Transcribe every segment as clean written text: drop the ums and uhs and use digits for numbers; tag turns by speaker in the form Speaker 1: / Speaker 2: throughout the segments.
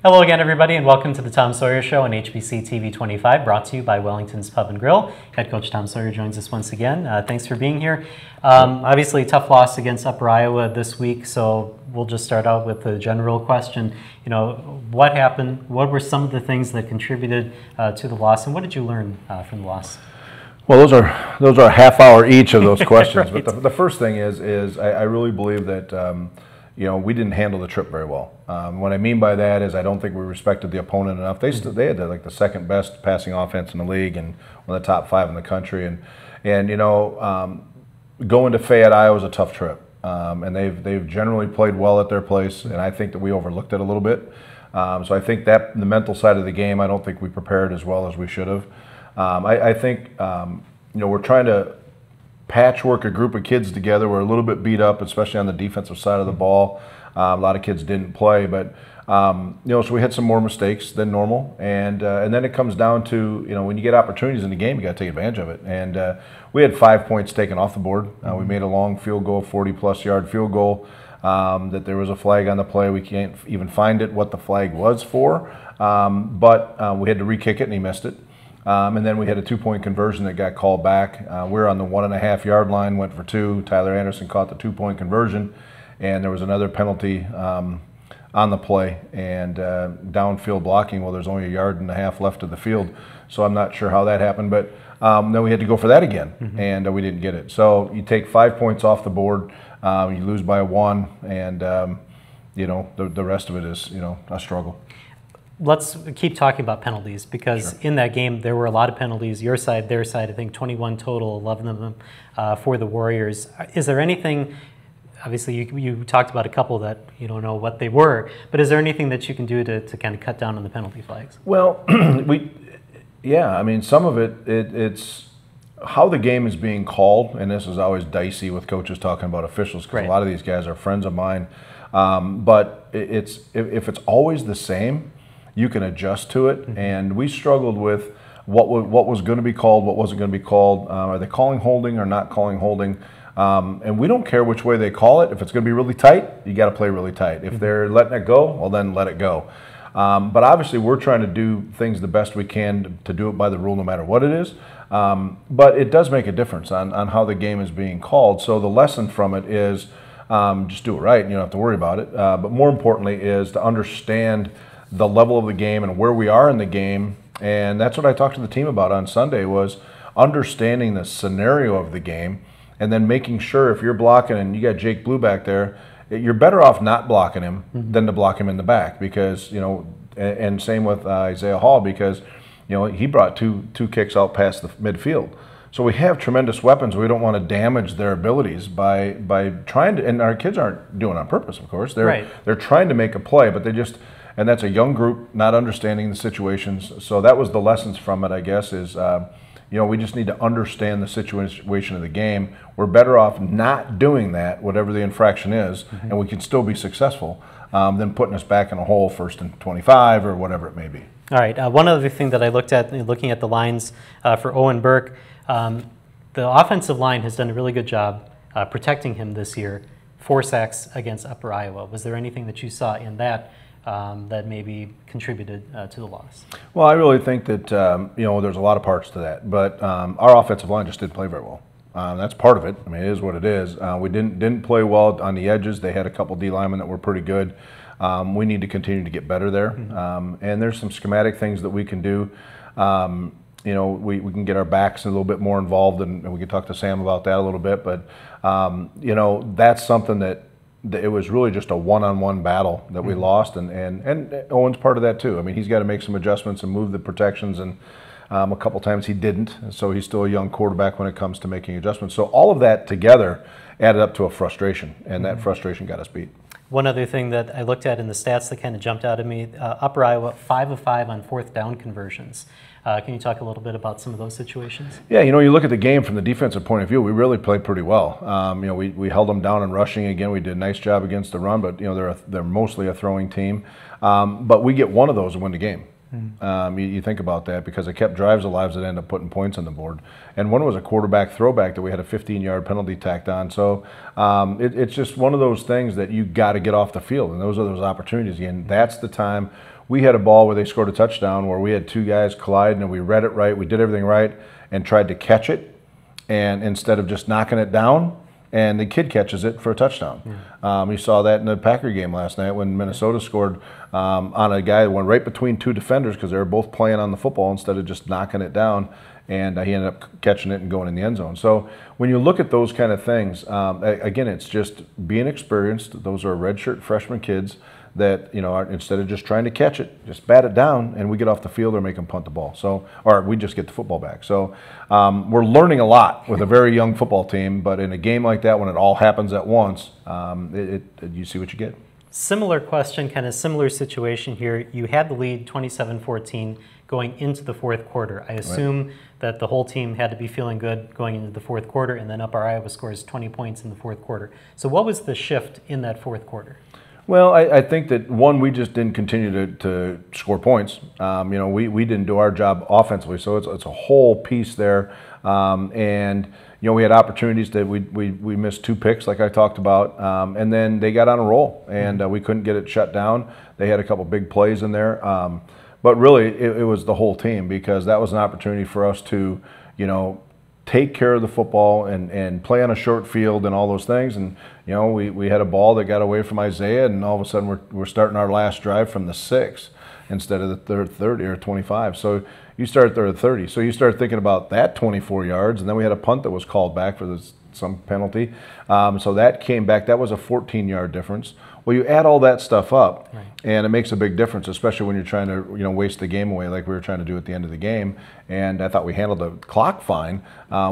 Speaker 1: Hello again, everybody, and welcome to the Tom Sawyer Show on HBC TV 25, brought to you by Wellington's Pub and Grill. Head coach Tom Sawyer joins us once again. Thanks for being here. Obviously, tough loss against Upper Iowa this week, so we'll just start out with the general question. You know, what happened? What were some of the things that contributed to the loss, and what did you learn from the loss?
Speaker 2: Well, those are a half hour each of those questions.
Speaker 1: Right.
Speaker 2: But the first thing is I really believe that you know, we didn't handle the trip very well. What I mean by that is I don't think we respected the opponent enough. They had like the second best passing offense in the league and one of the top 5 in the country. And you know, going to Fayette, Iowa is a tough trip. And they've generally played well at their place, and I think that we overlooked it a little bit. So I think that the mental side of the game, I don't think we prepared as well as we should have. I think you know, we're trying to patchwork a group of kids together. We're a little bit beat up, especially on the defensive side of the ball. A lot of kids didn't play, but you know, so we had some more mistakes than normal, and then it comes down to, you know, when you get opportunities in the game, you got to take advantage of it. And we had 5 points taken off the board. We made a long field goal, 40-plus yard field goal. That there was a flag on the play. We can't even find it what the flag was for, but we had to re-kick it, and he missed it. And then we had a 2-point conversion that got called back. We were on the 1.5 yard line, went for 2. Tyler Anderson caught the 2-point conversion, and there was another penalty on the play and downfield blocking. Well, there's only 1.5 yards left of the field, so I'm not sure how that happened. But then we had to go for that again, and we didn't get it. So you take 5 points off the board, you lose by 1, and you know, the rest of it is, you know, a struggle.
Speaker 1: Let's keep talking about penalties, because in that game there were a lot of penalties. Your side, their side, I think 21 total, 11 of them for the Warriors. Is there anything, obviously you talked about a couple that you don't know what they were, but is there anything that you can do to kind of cut down on the penalty flags?
Speaker 2: Well, yeah, I mean, some of it's how the game is being called, and this is always dicey with coaches talking about officials, because a lot of these guys are friends of mine. But if it's always the same, you can adjust to it, and we struggled with what was going to be called, what wasn't going to be called. Are they calling holding or not calling holding? And we don't care which way they call it. If it's going to be really tight, you got to play really tight. If they're letting it go, well, then let it go. But obviously, we're trying to do things the best we can to do it by the rule, no matter what it is. But it does make a difference on how the game is being called. So the lesson from it is just do it right, and you don't have to worry about it. But more importantly is to understand the level of the game and where we are in the game. And that's what I talked to the team about on Sunday, was understanding the scenario of the game, and then making sure if you're blocking and you got Jake Blue back there, you're better off not blocking him than to block him in the back, because, you know, and same with Isaiah Hall, because, you know, he brought two kicks out past the midfield. So we have tremendous weapons. We don't want to damage their abilities by trying to, and our kids aren't doing it on purpose, of course. They're trying to make a play, but they just, and that's a young group not understanding the situations. So that was the lessons from it, I guess, is you know, we just need to understand the situation of the game. We're better off not doing that, whatever the infraction is, and we can still be successful, than putting us back in a hole, 1st and 25 or whatever it may be.
Speaker 1: All right. One other thing that I looked at, looking at the lines for Owen Burke, the offensive line has done a really good job protecting him this year. 4 sacks against Upper Iowa. Was there anything that you saw in that that maybe contributed to the loss?
Speaker 2: Well, I really think that you know, there's a lot of parts to that, but our offensive line just didn't play very well. That's part of it. I mean, it is what it is. We didn't play well on the edges. They had a couple D linemen that were pretty good. We need to continue to get better there, and there's some schematic things that we can do. You know, we can get our backs a little bit more involved, and we can talk to Sam about that a little bit. But you know, that's something that it was really just a one-on-one battle that we lost, and Owen's part of that too. I mean, he's got to make some adjustments and move the protections, and a couple times he didn't, so he's still a young quarterback when it comes to making adjustments. So all of that together added up to a frustration, and that frustration got us beat.
Speaker 1: One other thing that I looked at in the stats that kind of jumped out at me, Upper Iowa 5 of 5 on 4th down conversions. Can you talk a little bit about some of those situations? Yeah,
Speaker 2: you know, you look at the game from the defensive point of view, we really played pretty well. You know, we held them down in rushing again. We did a nice job against the run, but, you know, they're mostly a throwing team. But we get one of those and win the game. You think about that, because it kept drives alive that ended up putting points on the board. And one was a quarterback throwback that we had a 15-yard penalty tacked on. So it's just one of those things that you got to get off the field, and those are those opportunities. And that's the time. We had a ball where they scored a touchdown where we had two guys collide, and we read it right, we did everything right, and tried to catch it, and instead of just knocking it down, and the kid catches it for a touchdown. You saw that in the Packer game last night when Minnesota scored on a guy that went right between two defenders because they were both playing on the football instead of just knocking it down, and he ended up catching it and going in the end zone. So when you look at those kind of things, again, it's just being experienced. Those are redshirt freshman kids that, instead of just trying to catch it, just bat it down, and we get off the field or make them punt the ball. So, or we just get the football back. So we're learning a lot with a very young football team, but in a game like that, when it all happens at once, you see what you get.
Speaker 1: Similar question, kind of similar situation here. You had the lead 27-14 going into the fourth quarter. I assume that the whole team had to be feeling good going into the fourth quarter, and then Upper Iowa scores 20 points in the fourth quarter. So what was the shift in that fourth quarter?
Speaker 2: Well, I think that, one, we just didn't continue to score points. We didn't do our job offensively, so it's a whole piece there. And we had opportunities that we missed 2 picks, like I talked about, and then they got on a roll, and we couldn't get it shut down. They had a couple big plays in there, but really it was the whole team, because that was an opportunity for us to, take care of the football and play on a short field and all those things. And we had a ball that got away from Isaiah, and all of a sudden we're starting our last drive from the 6 instead of the third 30 or 25. So you start there at 30. So you start thinking about that 24 yards, and then we had a punt that was called back for some penalty. So that came back. That was a 14-yard difference. Well, you add all that stuff up, and it makes a big difference, especially when you're trying to waste the game away like we were trying to do at the end of the game. And I thought we handled the clock fine.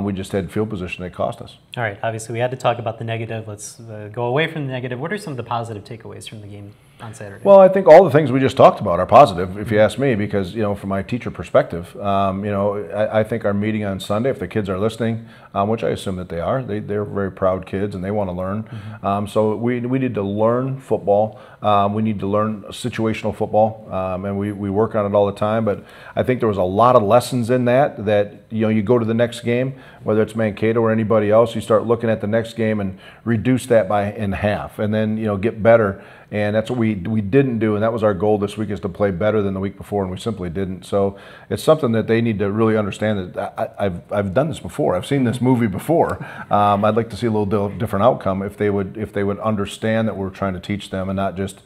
Speaker 2: We just had field position that cost us. All
Speaker 1: right, obviously we had to talk about the negative. Let's go away from the negative. What are some of the positive takeaways from the game on Saturday?
Speaker 2: Well, I think all the things we just talked about are positive, if you ask me, because, from my teacher perspective, I think our meeting on Sunday, if the kids are listening, which I assume that they are, they're very proud kids and they want to learn. So we need to learn football. We need to learn situational football, and we work on it all the time. But I think there was a lot of lessons in that you go to the next game, whether it's Mankato or anybody else, you start looking at the next game and reduce that in half, and then get better. And that's what we didn't do, and that was our goal this week, is to play better than the week before, and we simply didn't. So it's something that they need to really understand, that I've done this before. I've seen this movie before. I'd like to see a little different outcome if they would understand that we're trying to teach them and not just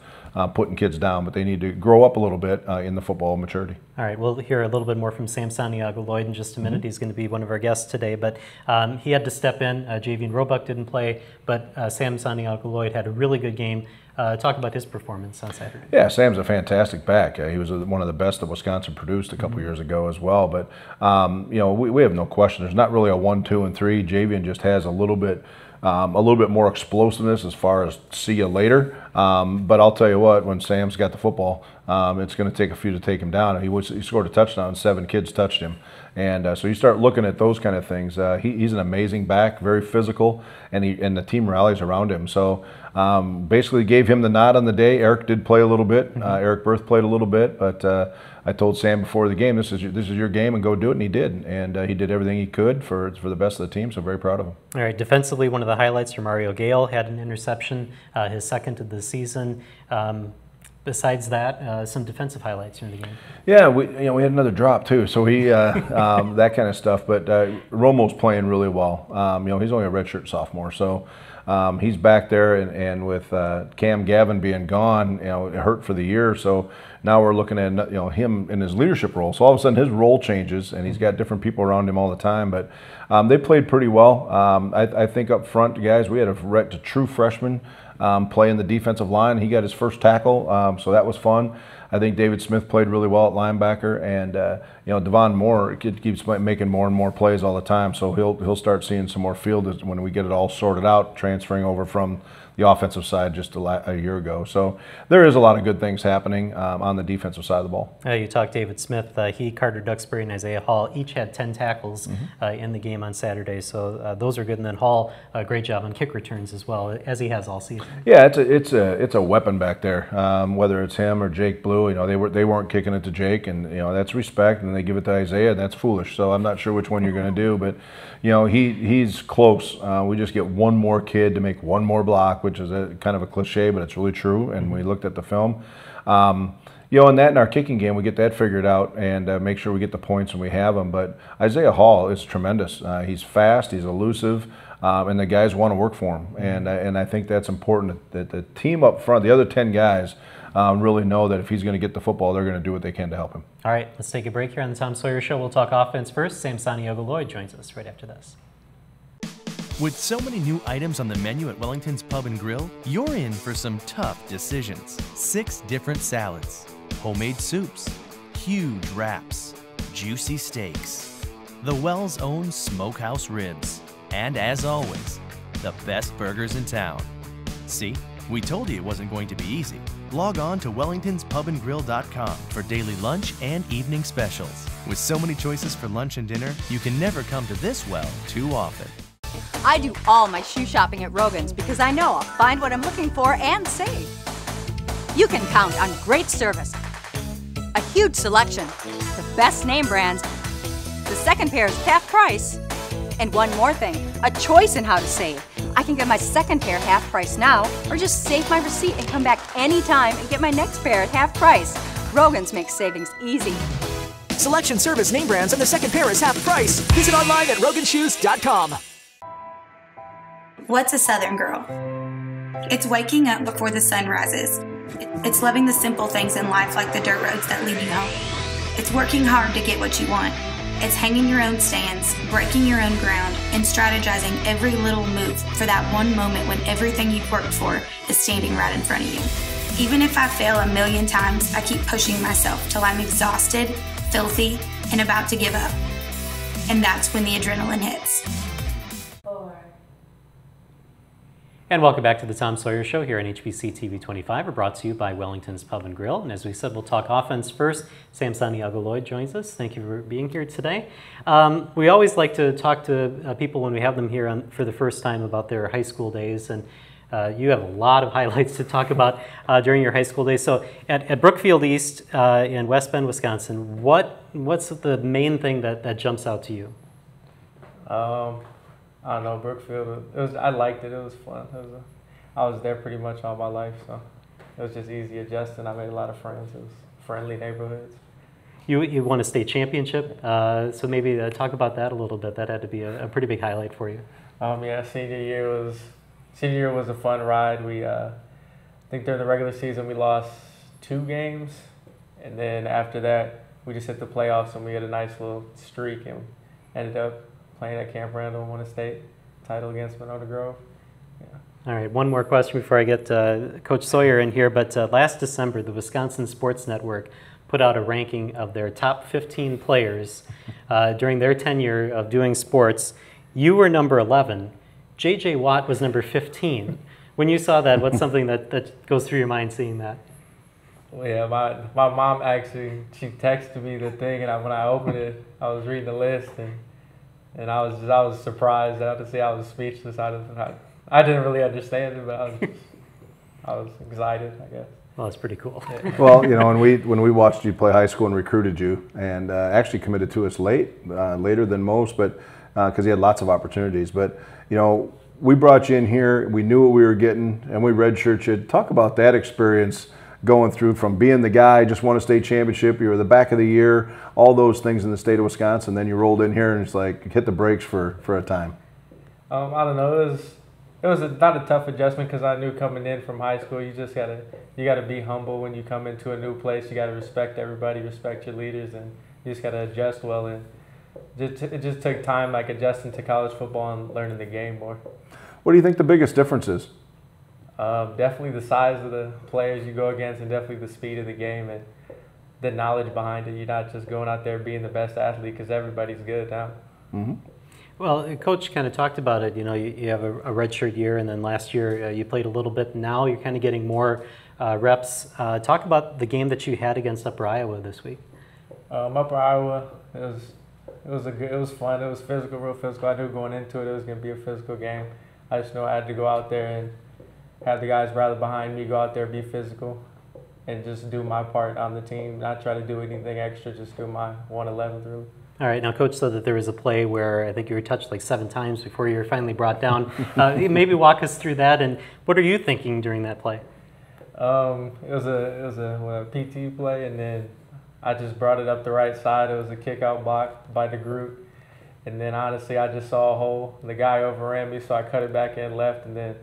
Speaker 2: putting kids down, but they need to grow up a little bit in the football maturity.
Speaker 1: All right, we'll hear a little bit more from Sam Santiago-Lloyd in just a minute. He's going to be one of our guests today, but he had to step in. Javian Roebuck didn't play, but Sam Santiago-Lloyd had a really good game. Talk about his performance on Saturday.
Speaker 2: Yeah, Sam's a fantastic back. He was one of the best that Wisconsin produced a couple years ago as well. But we have no question. There's not really a 1, 2, and 3. Javian just has a little bit more explosiveness as far as see you later. But I'll tell you what, when Sam's got the football, it's going to take a few to take him down. He scored a touchdown, 7 kids touched him. And so you start looking at those kind of things. He's an amazing back, very physical, and the team rallies around him. So basically gave him the nod on the day. Eric did play a little bit. Eric Berth played a little bit, but I told Sam before the game, this is your game, and go do it, and he did. And he did everything he could for the best of the team, so very proud of him.
Speaker 1: All right, defensively, one of the highlights from Mario Gale had an interception, his second of the season. Besides that, some defensive highlights in the game.
Speaker 2: Yeah, we had another drop too, so he that kind of stuff. But Romo's playing really well. He's only a redshirt sophomore, so he's back there, and with Cam Gavin being gone, it hurt for the year. So now we're looking at him in his leadership role. So all of a sudden his role changes, and he's got different people around him all the time. But they played pretty well. I think up front, guys, we had a true freshman playing the defensive line. He got his first tackle, so that was fun. I think David Smith played really well at linebacker, and Devon Moore keeps making more and more plays all the time. So he'll start seeing some more field when we get it all sorted out, transferring over from the offensive side just a year ago. So there is a lot of good things happening on the defensive side of the ball.
Speaker 1: You talked David Smith. He, Carter Duxbury, and Isaiah Hall each had 10 tackles in the game on Saturday. So those are good. And then Hall, great job on kick returns as well, as he has all season.
Speaker 2: Yeah, it's a weapon back there. Whether it's him or Jake Blue, they weren't kicking it to Jake, and that's respect. And they give it to Isaiah, and that's foolish. So I'm not sure which one you're going to do, but he's close. We just get one more kid to make one more block, which is kind of a cliche, but it's really true. And we looked at the film. And that in our kicking game, we get that figured out and make sure we get the points when we have them. But Isaiah Hall is tremendous. He's fast, he's elusive, and the guys want to work for him. And I think that's important that the team up front, the other 10 guys, really know that if he's going to get the football, they're going to do what they can to help him. All
Speaker 1: right, let's take a break here on the Tom Sawyer Show. We'll talk offense first. Santiago-Lloyd joins us right after this.
Speaker 3: With so many new items on the menu at Wellington's Pub and Grill, you're in for some tough decisions. 6 different salads, homemade soups, huge wraps, juicy steaks, the Wells' own smokehouse ribs, and as always, the best burgers in town. See, we told you it wasn't going to be easy. Log on to wellingtonspubandgrill.com for daily lunch and evening specials. With so many choices for lunch and dinner, you can never come to this well too often.
Speaker 4: I do all my shoe shopping at Rogan's because I know I'll find what I'm looking for and save. You can count on great service, a huge selection, the best name brands, the second pair is half price, and one more thing, a choice in how to save. I can get my second pair half price now, or just save my receipt and come back anytime and get my next pair at half price. Rogan's makes savings easy.
Speaker 5: Selection, service, name brands, and the second pair is half price. Visit online at roganshoes.com.
Speaker 6: What's a Southern girl? It's waking up before the sun rises. It's loving the simple things in life like the dirt roads that lead you home. It's working hard to get what you want. It's hanging your own stands, breaking your own ground, and strategizing every little move for that one moment when everything you've worked for is standing right in front of you. Even if I fail a million times, I keep pushing myself till I'm exhausted, filthy, and about to give up. And that's when the adrenaline hits.
Speaker 1: And welcome back to the Tom Sawyer Show here on HBC TV 25. We're brought to you by Wellington's Pub and Grill. And as we said, we'll talk offense first. Sam Santiago-Lloyd joins us. Thank you for being here today. We always like to talk to people when we have them here for the first time about their high school days. And you have a lot of highlights to talk about during your high school days. So at Brookfield East in West Bend, Wisconsin, what's the main thing that jumps out to you?
Speaker 7: I don't know, Brookfield, I liked it. It was fun. I was there pretty much all my life, so it was just easy adjusting. I made a lot of friends. It was friendly neighborhoods.
Speaker 1: You won a state championship, so maybe talk about that a little bit. That had to be a pretty big highlight for you.
Speaker 7: Yeah, senior year was a fun ride. I think during the regular season we lost 2 games, and then after that we just hit the playoffs and we had a nice little streak and ended up playing at Camp Randall and won a state title against Monona Grove. Yeah.
Speaker 1: All right, one more question before I get Coach Sawyer in here. But last December, the Wisconsin Sports Network put out a ranking of their top 15 players during their tenure of doing sports. You were number 11. J.J. Watt was number 15. When you saw that, what's something that goes through your mind seeing that?
Speaker 7: Well, yeah, my mom actually, she texted me the thing, and when I opened it, I was reading the list, and I was surprised. I was speechless. I didn't really understand it, but I was excited, I guess.
Speaker 1: Well, that's pretty cool.
Speaker 7: Yeah.
Speaker 2: Well, when we watched you play high school and recruited you, and actually committed to us later than most, but because he had lots of opportunities. But we brought you in here. We knew what we were getting, and we redshirt you. Talk about that experience. Going through from being the guy, just won a state championship, you were the back of the year, all those things in the state of Wisconsin, then you rolled in here and it's like hit the brakes for a time.
Speaker 7: I don't know. It was not a tough adjustment because I knew coming in from high school, you gotta be humble when you come into a new place. You gotta respect everybody, respect your leaders, and you just gotta adjust well. And it just took time, like adjusting to college football and learning the game more.
Speaker 2: What do you think the biggest difference is?
Speaker 7: Definitely the size of the players you go against, and definitely the speed of the game and the knowledge behind it. You're not just going out there being the best athlete because everybody's good now.
Speaker 2: Mm-hmm.
Speaker 1: Well, Coach kind of talked about it. You know, you have a redshirt year, and then last year you played a little bit. Now you're kind of getting more reps. Talk about the game that you had against Upper Iowa this week.
Speaker 7: Upper Iowa, it was fun. It was physical, real physical. I knew going into it was going to be a physical game. I just knew I had to go out there and have the guys rally behind me, go out there, be physical, and just do my part on the team. Not try to do anything extra, just do my 1/11th really.
Speaker 1: All right, now Coach said that there was a play where I think you were touched like 7 times before you were finally brought down. Maybe walk us through that, and what are you thinking during that play?
Speaker 7: It was a PT play, and then I just brought it up the right side. It was a kick out block by the group, and then honestly I just saw a hole. The guy overran me, so I cut it back in left, and then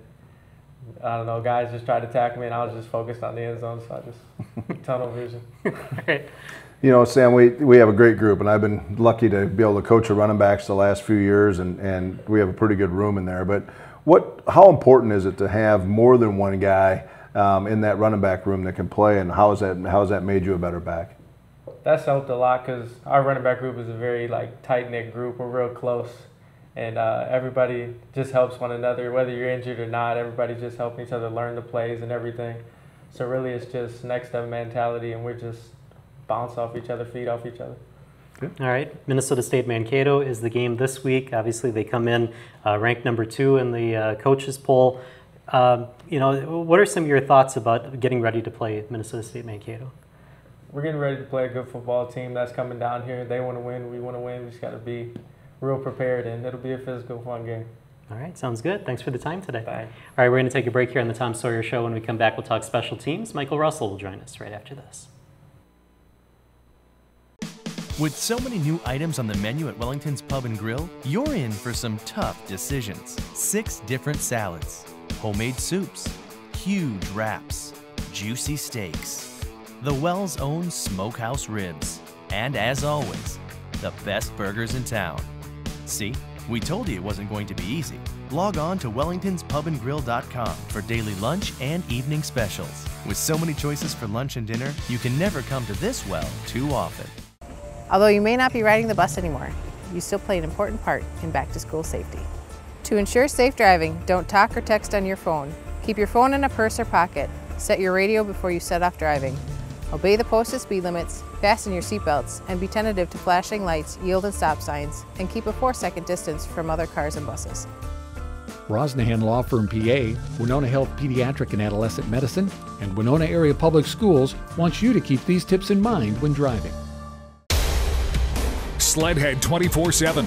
Speaker 7: I don't know, guys just tried to tackle me, and I was just focused on the end zone, so I just tunnel vision.
Speaker 1: All right.
Speaker 2: You know, Sam, we have a great group, and I've been lucky to be able to coach the running backs the last few years, and we have a pretty good room in there. But how important is it to have more than one guy in that running back room that can play, and how has that made you a better back?
Speaker 7: That's helped a lot because our running back group is a very tight-knit group. We're real close, and everybody just helps one another. Whether you're injured or not, everybody just helping each other learn the plays and everything. So really it's just next step mentality, and we're just bounce off each other, feed off each other.
Speaker 1: Good. All right, Minnesota State Mankato is the game this week. Obviously, they come in ranked number 2 in the coaches poll. You know, what are some of your thoughts about getting ready to play Minnesota State Mankato?
Speaker 7: We're getting ready to play a good football team that's coming down here. They want to win, we want to win. We just got to be real prepared, and it'll be a physical, fun game.
Speaker 1: All right, sounds good. Thanks for the time today.
Speaker 7: Bye.
Speaker 1: All right, we're going to take a break here on the Tom Sawyer Show. When we come back, we'll talk special teams. Michael Russell will join us right after this.
Speaker 3: With so many new items on the menu at Wellington's Pub and Grill, you're in for some tough decisions. 6 different salads, homemade soups, huge wraps, juicy steaks, the Wells' own smokehouse ribs, and as always, the best burgers in town. See, we told you it wasn't going to be easy. Log on to wellingtonspubandgrill.com for daily lunch and evening specials. With so many choices for lunch and dinner, you can never come to this well too often.
Speaker 8: Although you may not be riding the bus anymore, you still play an important part in back-to-school safety. To ensure safe driving, don't talk or text on your phone. Keep your phone in a purse or pocket. Set your radio before you set off driving. Obey the posted speed limits, fasten your seatbelts, and be tentative to flashing lights, yield and stop signs, and keep a 4-second distance from other cars and buses.
Speaker 9: Rosnahan Law Firm PA, Winona Health Pediatric and Adolescent Medicine, and Winona Area Public Schools wants you to keep these tips in mind when driving.
Speaker 10: Sledhead 24/7.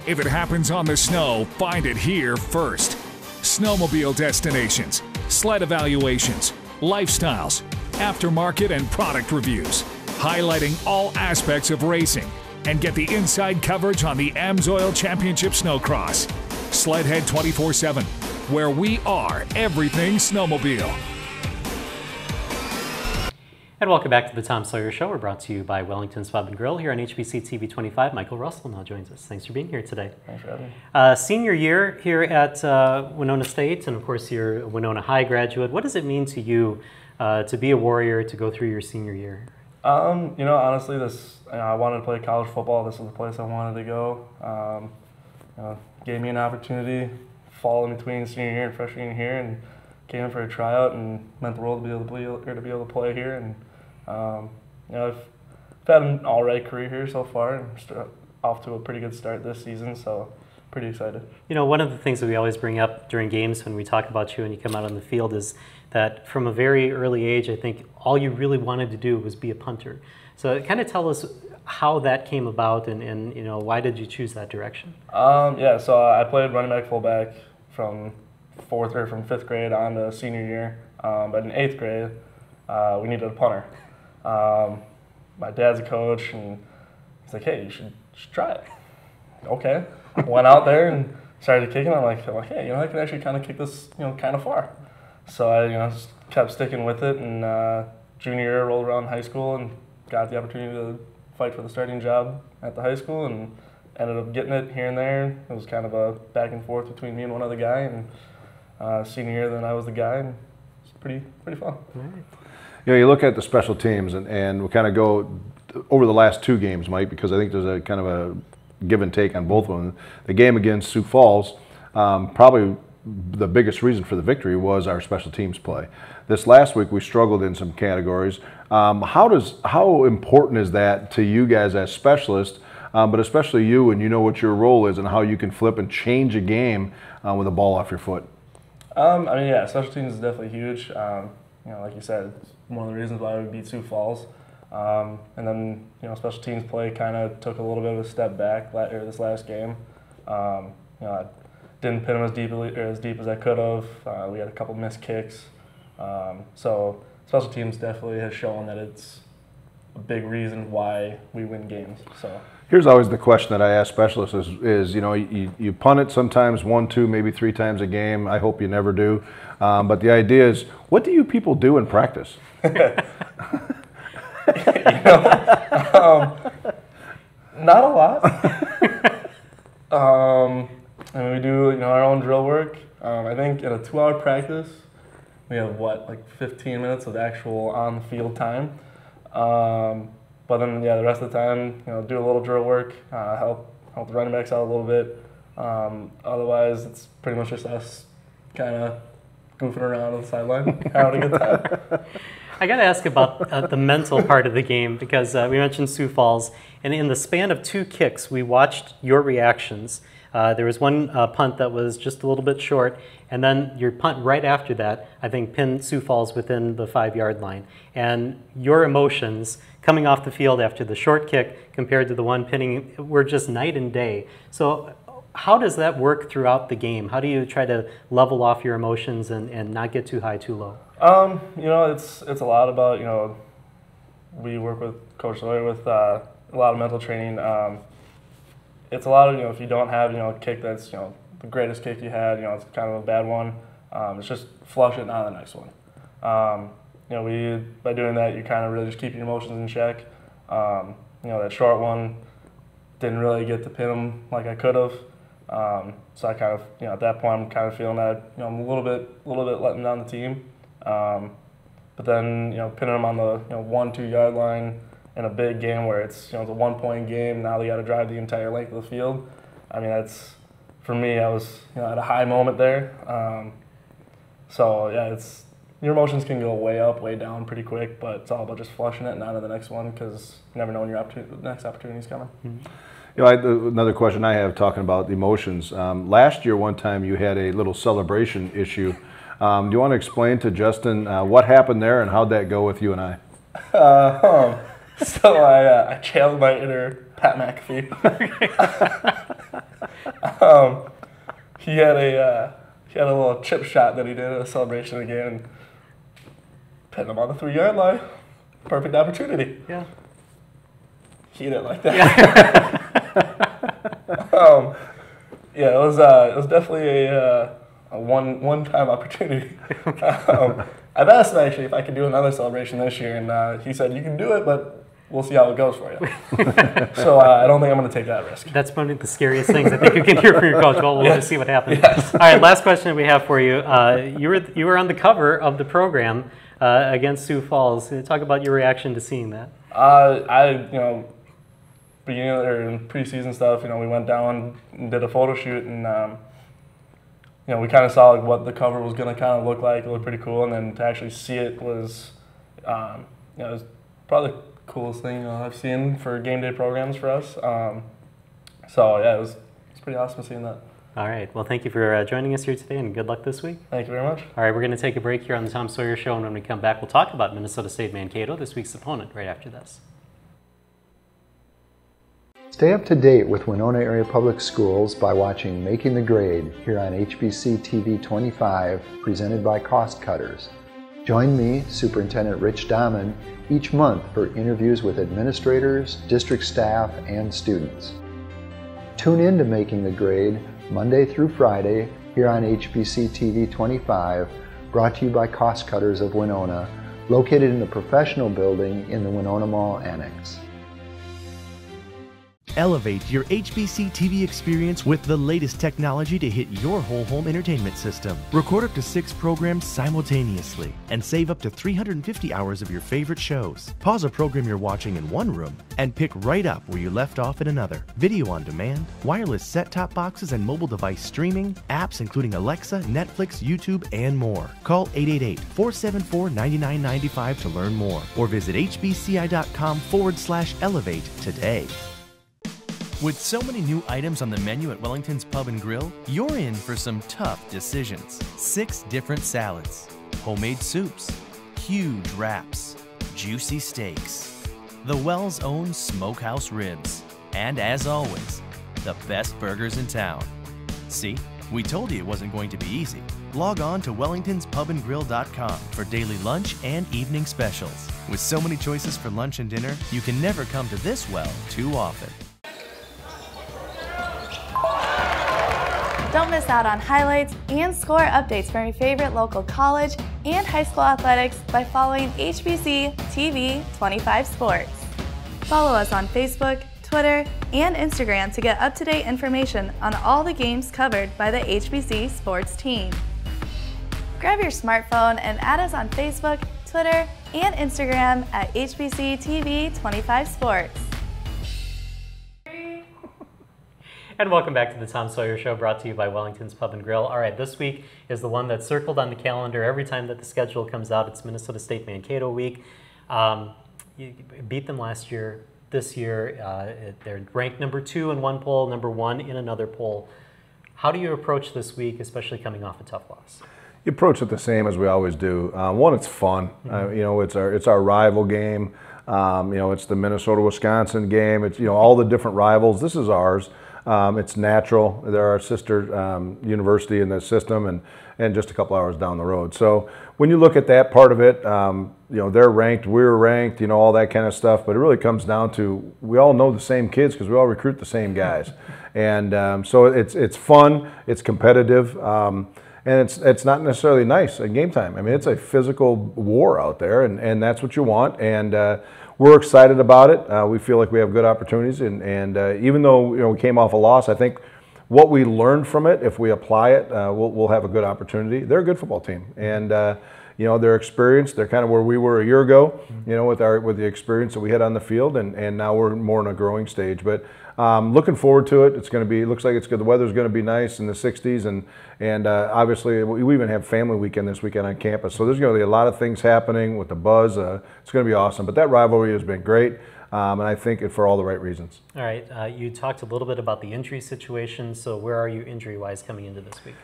Speaker 10: If it happens on the snow, find it here first. Snowmobile destinations, sled evaluations, lifestyles, aftermarket and product reviews, highlighting all aspects of racing, and get the inside coverage on the AMSOIL Championship Snowcross. Sledhead 24/7, where we are everything snowmobile.
Speaker 1: And welcome back to the Tom Sawyer Show. We're brought to you by Wellington's Pub and Grill here on HBC TV 25. Michael Russell now joins us. Thanks for being here today.
Speaker 7: Thanks for having me.
Speaker 1: Senior year here at Winona State, and of course you're a Winona High graduate. What does it mean to you to be a Warrior, to go through your senior year?
Speaker 11: You know, honestly, I wanted to play college football. This was the place I wanted to go. Gave me an opportunity, fall in between senior year and freshman year, and came in for a tryout, and meant the world to be able to play here. And I've had an all right career here so far, and off to a pretty good start this season. So pretty excited.
Speaker 1: You know, one of the things that we always bring up during games when we talk about you and you come out on the field is that from a very early age, I think all you really wanted to do was be a punter. So kind of tell us how that came about, and you know, why did you choose that direction?
Speaker 11: Yeah, so I played running back, fullback from 5th grade on to senior year. But in 8th grade, we needed a punter. My dad's a coach, and he's like, "Hey, you should try it." Okay, went out there and started kicking. I'm like, hey, I can actually kind of kick this, kind of far. So I, just kept sticking with it, and junior year rolled around high school and got the opportunity to fight for the starting job at the high school, and ended up getting it here and there. It was kind of a back and forth between me and one other guy, and senior year then I was the guy, and it's pretty fun.
Speaker 1: Right.
Speaker 2: You look at the special teams, and we'll kind of go over the last 2 games, Mike, because I think there's a kind of give and take on both of them. The game against Sioux Falls, probably the biggest reason for the victory was our special teams play. This last week we struggled in some categories. How important is that to you guys as specialists, but especially you, and you know what your role is and how you can flip and change a game with a ball off your foot?
Speaker 11: I mean, yeah, special teams is definitely huge. You know, like you said, it's one of the reasons why we beat Sioux Falls. And then, you know, special teams play kind of took a little bit of a step back this last game. You know, I didn't pin them as deep as I could have. We had a couple missed kicks. So special teams definitely has shown that it's a big reason why we win games. So
Speaker 2: here's always the question that I ask specialists is you know, you punt it sometimes 1, 2, maybe 3 times a game. I hope you never do. But the idea is, what do you people do in practice?
Speaker 11: You know, not a lot. I mean, we do, you know, our own drill work. I think in a 2-hour practice, we have what, like 15 minutes of actual on-the-field time. But then, yeah, the rest of the time, you know, do a little drill work, help the running backs out a little bit. Otherwise, it's pretty much just us kind of goofing around on the sideline, having a good time.
Speaker 1: I got to ask about the mental part of the game, because we mentioned Sioux Falls, and in the span of 2 kicks, we watched your reactions. There was one punt that was just a little bit short, and then your punt right after that, I think, pinned Sioux Falls within the 5-yard line. And your emotions coming off the field after the short kick compared to the one pinning were just night and day. So how does that work throughout the game? How do you try to level off your emotions and not get too high, too low?
Speaker 11: You know, it's a lot about, you know, we work with Coach Sawyer with a lot of mental training. It's a lot of, you know, if you don't have, you know, a kick that's, you know, the greatest kick you had, you know, it's kind of a bad one. It's just flush it on the next one. You know, by doing that, you kind of really just keep your emotions in check. You know, that short one didn't really get to pin him like I could have. So I kind of, you know, at that point, I'm kind of feeling that, you know, I'm a little bit letting down the team. But then, you know, pinning them on the, you know, 1-2 yard line in a big game where it's, you know, it's a 1-point game. Now they got to drive the entire length of the field. I mean, that's, for me, I was, you know, at a high moment there. So yeah, your emotions can go way up, way down pretty quick, but it's all about just flushing it and on to the next one, because you never know when the next opportunity is coming.
Speaker 2: Mm-hmm. You know, another question I have talking about emotions. Last year, one time you had a little celebration issue. Do you want to explain to Justin what happened there and how'd that go with you and I?
Speaker 11: So I channeled my inner Pat McAfee. He had a little chip shot that he did at a celebration again, and pinned him on the 3-yard line. Perfect opportunity.
Speaker 1: Yeah.
Speaker 11: He didn't like that. Yeah, it was definitely a one-time opportunity. I've asked him actually if I could do another celebration this year, and he said, you can do it, but we'll see how it goes for you. So I don't think I'm going to take that risk.
Speaker 1: That's one of the scariest things I think you can hear from your coach. Well, we'll just see what happens.
Speaker 11: Yes.
Speaker 1: All right, last question we have for you. You were on the cover of the program against Sioux Falls. Talk about your reaction to seeing that.
Speaker 11: You know, beginning or in preseason stuff, you know, we went down and did a photo shoot, and you know, we kind of saw like what the cover was going to kind of look like. It looked pretty cool, and then to actually see it was, you know, it was probably the coolest thing I've seen for game day programs for us. So yeah, it's pretty awesome seeing that.
Speaker 1: All right. Well, thank you for joining us here today, and good luck this week.
Speaker 11: Thank you very much.
Speaker 1: All right, we're going to take a break here on the Tom Sawyer Show, and when we come back, we'll talk about Minnesota State Mankato, this week's opponent, right after this.
Speaker 12: Stay up to date with Winona Area Public Schools by watching Making the Grade here on HBC TV 25, presented by Cost Cutters. Join me, Superintendent Rich Dahman, each month for interviews with administrators, district staff, and students. Tune in to Making the Grade Monday through Friday here on HBC TV 25, brought to you by Cost Cutters of Winona, located in the professional building in the Winona Mall Annex.
Speaker 3: Elevate your HBC TV experience with the latest technology to hit your whole home entertainment system. Record up to 6 programs simultaneously and save up to 350 hours of your favorite shows. Pause a program you're watching in one room and pick right up where you left off in another. Video on demand, wireless set-top boxes and mobile device streaming, apps including Alexa, Netflix, YouTube, and more. Call 888-474-9995 to learn more or visit hbci.com/elevate today. With so many new items on the menu at Wellington's Pub and Grill, you're in for some tough decisions. 6 different salads, homemade soups, huge wraps, juicy steaks, the Wells' own smokehouse ribs, and as always, the best burgers in town. See, we told you it wasn't going to be easy. Log on to wellingtonspubandgrill.com for daily lunch and evening specials. With so many choices for lunch and dinner, you can never come to this well too often.
Speaker 13: Don't miss out on highlights and score updates from your favorite local college and high school athletics by following HBC TV 25 Sports. Follow us on Facebook, Twitter, and Instagram to get up-to-date information on all the games covered by the HBC sports team. Grab your smartphone and add us on Facebook, Twitter, and Instagram at HBC TV 25 Sports.
Speaker 1: And welcome back to the Tom Sawyer Show, brought to you by Wellington's Pub and Grill. All right, this week is the one that's circled on the calendar every time that the schedule comes out. It's Minnesota State Mankato week. You beat them last year. This year, they're ranked number 2 in one poll, number 1 in another poll. How do you approach this week, especially coming off a tough loss?
Speaker 2: You approach it the same as we always do. One, it's fun. You know, it's our rival game. You know, it's the Minnesota-Wisconsin game. It's, you know, all the different rivals. This is ours. It's natural. They're our sister university in the system, and just a couple hours down the road. So when you look at that part of it, you know, they're ranked, we're ranked, you know, all that kind of stuff. But it really comes down to we all know the same kids because we all recruit the same guys, and so it's fun, it's competitive, and it's not necessarily nice at game time. I mean, it's a physical war out there, and that's what you want. And we're excited about it. We feel like we have good opportunities, and even though, you know, we came off a loss, I think what we learned from it, if we apply it, we'll have a good opportunity. They're a good football team, and you know, they're experienced. They're kind of where we were a year ago, you know, with the experience that we had on the field, and now we're more in a growing stage. But looking forward to it. It's going to be. It looks like it's good. The weather's going to be nice in the 60s, and obviously we even have family weekend this weekend on campus. So there's going to be a lot of things happening with the buzz. It's going to be awesome. But that rivalry has been great, and I think it for all the right reasons. All
Speaker 1: right. You talked a little bit about the injury situation. So where are you injury-wise coming into this week?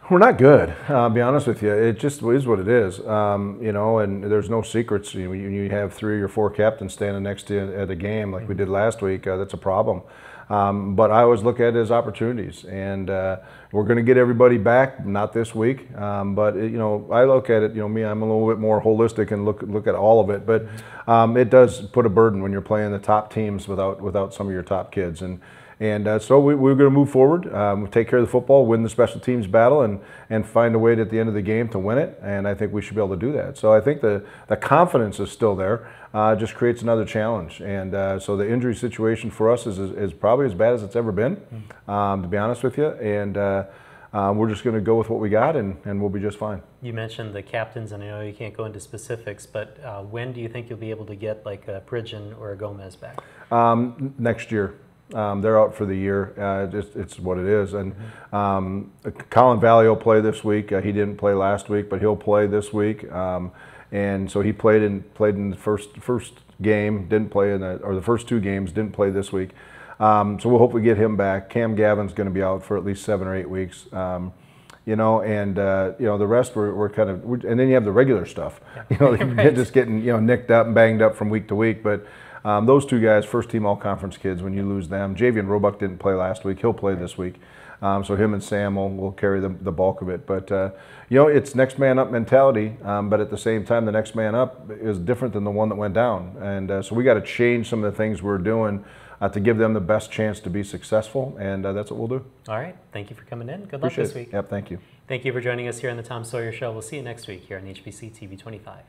Speaker 2: We're not good, I'll be honest with you. It just is what it is, you know, and there's no secrets. You have 3 or 4 captains standing next to you at a game like we did last week. That's a problem. But I always look at it as opportunities, and we're going to get everybody back, not this week, but you know, I look at it, you know, I'm a little bit more holistic and look at all of it, but it does put a burden when you're playing the top teams without some of your top kids. And so we're going to move forward, take care of the football, win the special teams battle, and find a way at the end of the game to win it. And I think we should be able to do that. So I think the confidence is still there, just creates another challenge. And so the injury situation for us is probably as bad as it's ever been, to be honest with you. And we're just going to go with what we got, and we'll be just fine.
Speaker 1: You mentioned the captains, and I know you can't go into specifics, but when do you think you'll be able to get like a Pridgeon or a Gomez back?
Speaker 2: Next year. They're out for the year. It's what it is. And Colin Valley will play this week. He didn't play last week, but he'll play this week. And so he played in the first game, didn't play or the first 2 games, didn't play this week. So we'll hopefully get him back. Cam Gavin's going to be out for at least 7 or 8 weeks. You know, and you know, the rest we're kind of, and then you have the regular stuff. You know, they're just getting, you know, nicked up and banged up from week to week, but. Those 2 guys, first team all-conference kids, when you lose them. Javian Roebuck didn't play last week. He'll play this week. So him and Sam will carry the bulk of it. But, you know, it's next man up mentality. But at the same time, the next man up is different than the one that went down. And so we got to change some of the things we're doing to give them the best chance to be successful. And that's what we'll do. All
Speaker 1: right. Thank you for coming in. Good luck this week.
Speaker 2: Yep, thank you.
Speaker 1: Thank you for joining us here on the Tom Sawyer Show. We'll see you next week here on HBC TV 25.